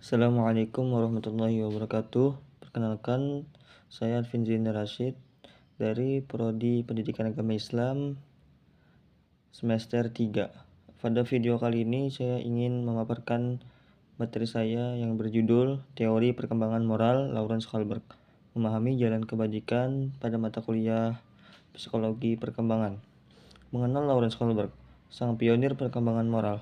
Assalamualaikum warahmatullahi wabarakatuh. Perkenalkan, saya Alvin Zain Rashid dari Prodi Pendidikan Agama Islam semester 3. Pada video kali ini saya ingin memaparkan materi saya yang berjudul Teori Perkembangan Moral Lawrence Kohlberg, memahami jalan kebajikan pada mata kuliah Psikologi Perkembangan. Mengenal Lawrence Kohlberg, sang pionir perkembangan moral.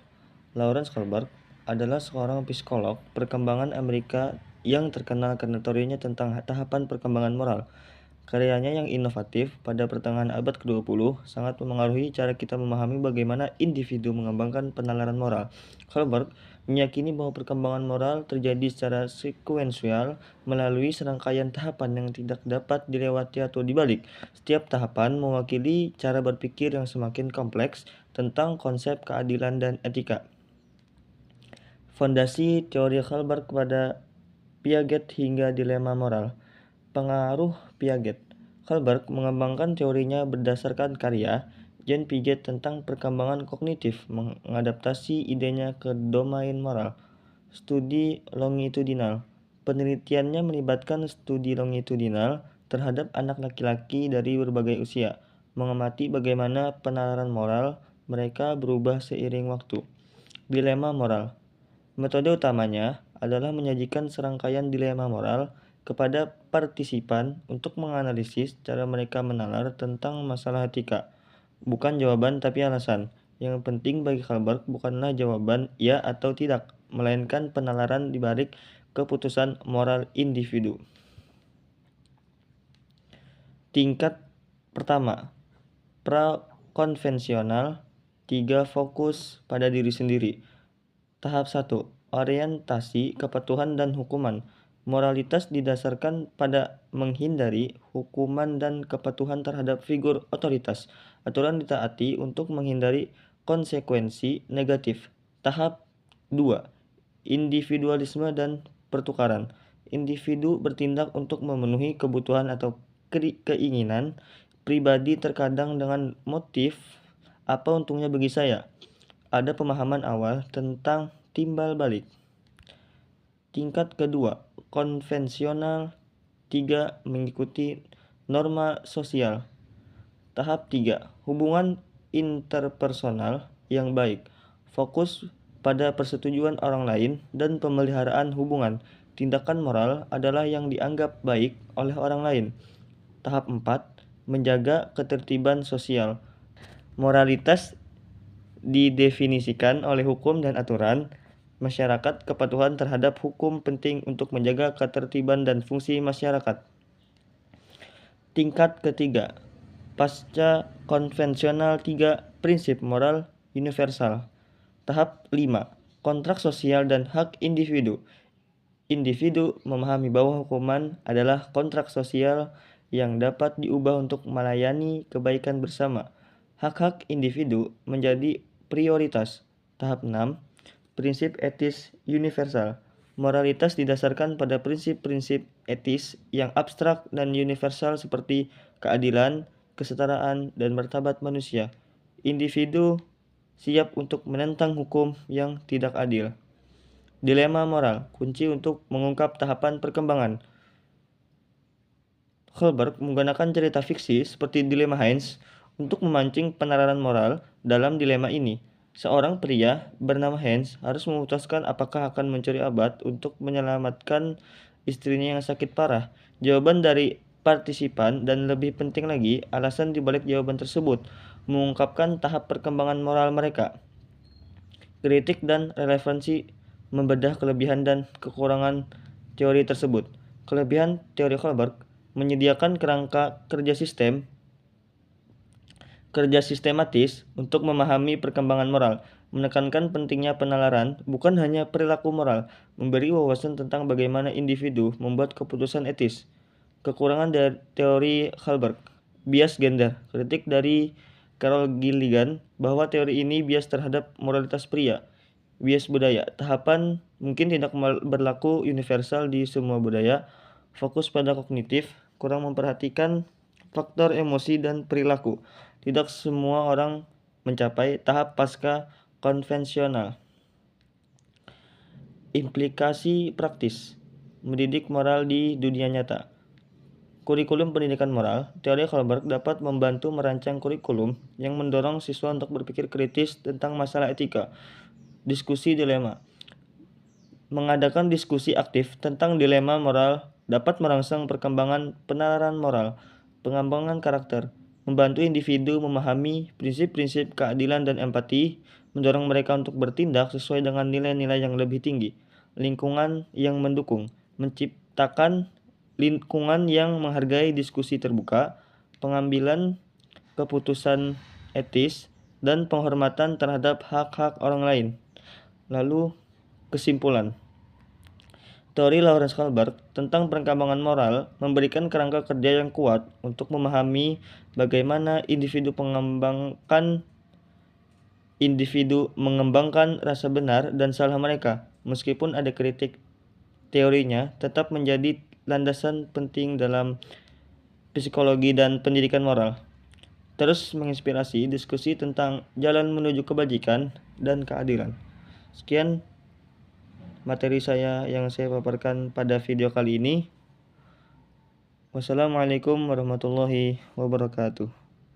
Lawrence Kohlberg adalah seorang psikolog perkembangan Amerika yang terkenal karena teorinya tentang tahapan perkembangan moral. Karyanya yang inovatif pada pertengahan abad ke-20 sangat memengaruhi cara kita memahami bagaimana individu mengembangkan penalaran moral. Kohlberg meyakini bahwa perkembangan moral terjadi secara sekuensial melalui serangkaian tahapan yang tidak dapat dilewati atau dibalik. Setiap tahapan mewakili cara berpikir yang semakin kompleks tentang konsep keadilan dan etika. Fondasi teori Kohlberg pada Piaget hingga dilema moral. Pengaruh Piaget. Kohlberg mengembangkan teorinya berdasarkan karya Jean Piaget tentang perkembangan kognitif, mengadaptasi idenya ke domain moral. Studi longitudinal. Penelitiannya melibatkan studi longitudinal terhadap anak laki-laki dari berbagai usia, mengamati bagaimana penalaran moral mereka berubah seiring waktu. Dilema moral. Metode utamanya adalah menyajikan serangkaian dilema moral kepada partisipan untuk menganalisis cara mereka menalar tentang masalah etika. Bukan jawaban tapi alasan. Yang penting bagi Kohlberg bukanlah jawaban ya atau tidak, melainkan penalaran di balik keputusan moral individu. Tingkat pertama, pra-konvensional, 3 fokus pada diri sendiri. Tahap 1. Orientasi, kepatuhan, dan hukuman. Moralitas didasarkan pada menghindari hukuman dan kepatuhan terhadap figur otoritas. Aturan ditaati untuk menghindari konsekuensi negatif. Tahap 2. Individualisme dan pertukaran. Individu bertindak untuk memenuhi kebutuhan atau keinginan pribadi, terkadang dengan motif apa untungnya bagi saya. Ada pemahaman awal tentang timbal balik. Tingkat kedua, konvensional. 3. Mengikuti norma sosial. Tahap 3. Hubungan interpersonal yang baik. Fokus pada persetujuan orang lain dan pemeliharaan hubungan. Tindakan moral adalah yang dianggap baik oleh orang lain. Tahap 4. Menjaga ketertiban sosial. Moralitas didefinisikan oleh hukum dan aturan masyarakat. Kepatuhan terhadap hukum penting untuk menjaga ketertiban dan fungsi masyarakat. Tingkat ketiga, pasca konvensional. 3. Prinsip moral universal. Tahap 5. Kontrak sosial dan hak individu. Individu memahami bahwa hukuman adalah kontrak sosial yang dapat diubah untuk melayani kebaikan bersama. Hak-hak individu menjadi prioritas. Tahap 6. Prinsip etis universal. Moralitas didasarkan pada prinsip-prinsip etis yang abstrak dan universal seperti keadilan, kesetaraan, dan martabat manusia. Individu siap untuk menentang hukum yang tidak adil. Dilema moral, kunci untuk mengungkap tahapan perkembangan. Kohlberg menggunakan cerita fiksi seperti Dilema Heinz untuk memancing penalaran moral. Dalam dilema ini, seorang pria bernama Heinz harus memutuskan apakah akan mencuri obat untuk menyelamatkan istrinya yang sakit parah. Jawaban dari partisipan, dan lebih penting lagi, alasan dibalik jawaban tersebut, mengungkapkan tahap perkembangan moral mereka. Kritik dan relevansi, membedah kelebihan dan kekurangan teori tersebut. Kelebihan teori Kohlberg: menyediakan kerangka kerja sistematis untuk memahami perkembangan moral, menekankan pentingnya penalaran, bukan hanya perilaku moral, memberi wawasan tentang bagaimana individu membuat keputusan etis. Kekurangan dari teori Kohlberg: bias gender. Kritik dari Carol Gilligan bahwa teori ini bias terhadap moralitas pria. Bias budaya. Tahapan mungkin tidak berlaku universal di semua budaya. Fokus pada kognitif, kurang memperhatikan faktor emosi dan perilaku. Tidak semua orang mencapai tahap pasca konvensional. Implikasi praktis mendidik moral di dunia nyata. Kurikulum pendidikan moral, teori Kohlberg dapat membantu merancang kurikulum yang mendorong siswa untuk berpikir kritis tentang masalah etika. Diskusi dilema. Mengadakan diskusi aktif tentang dilema moral dapat merangsang perkembangan penalaran moral, pengembangan karakter, membantu individu memahami prinsip-prinsip keadilan dan empati, mendorong mereka untuk bertindak sesuai dengan nilai-nilai yang lebih tinggi. Lingkungan yang mendukung, menciptakan lingkungan yang menghargai diskusi terbuka, pengambilan keputusan etis, dan penghormatan terhadap hak-hak orang lain. Lalu, kesimpulan. Teori Lawrence Kohlberg tentang perkembangan moral memberikan kerangka kerja yang kuat untuk memahami bagaimana individu mengembangkan rasa benar dan salah mereka. Meskipun ada kritik, teorinya tetap menjadi landasan penting dalam psikologi dan pendidikan moral. Terus menginspirasi diskusi tentang jalan menuju kebajikan dan keadilan. Sekian materi saya yang saya paparkan pada video kali ini. Wassalamualaikum warahmatullahi wabarakatuh.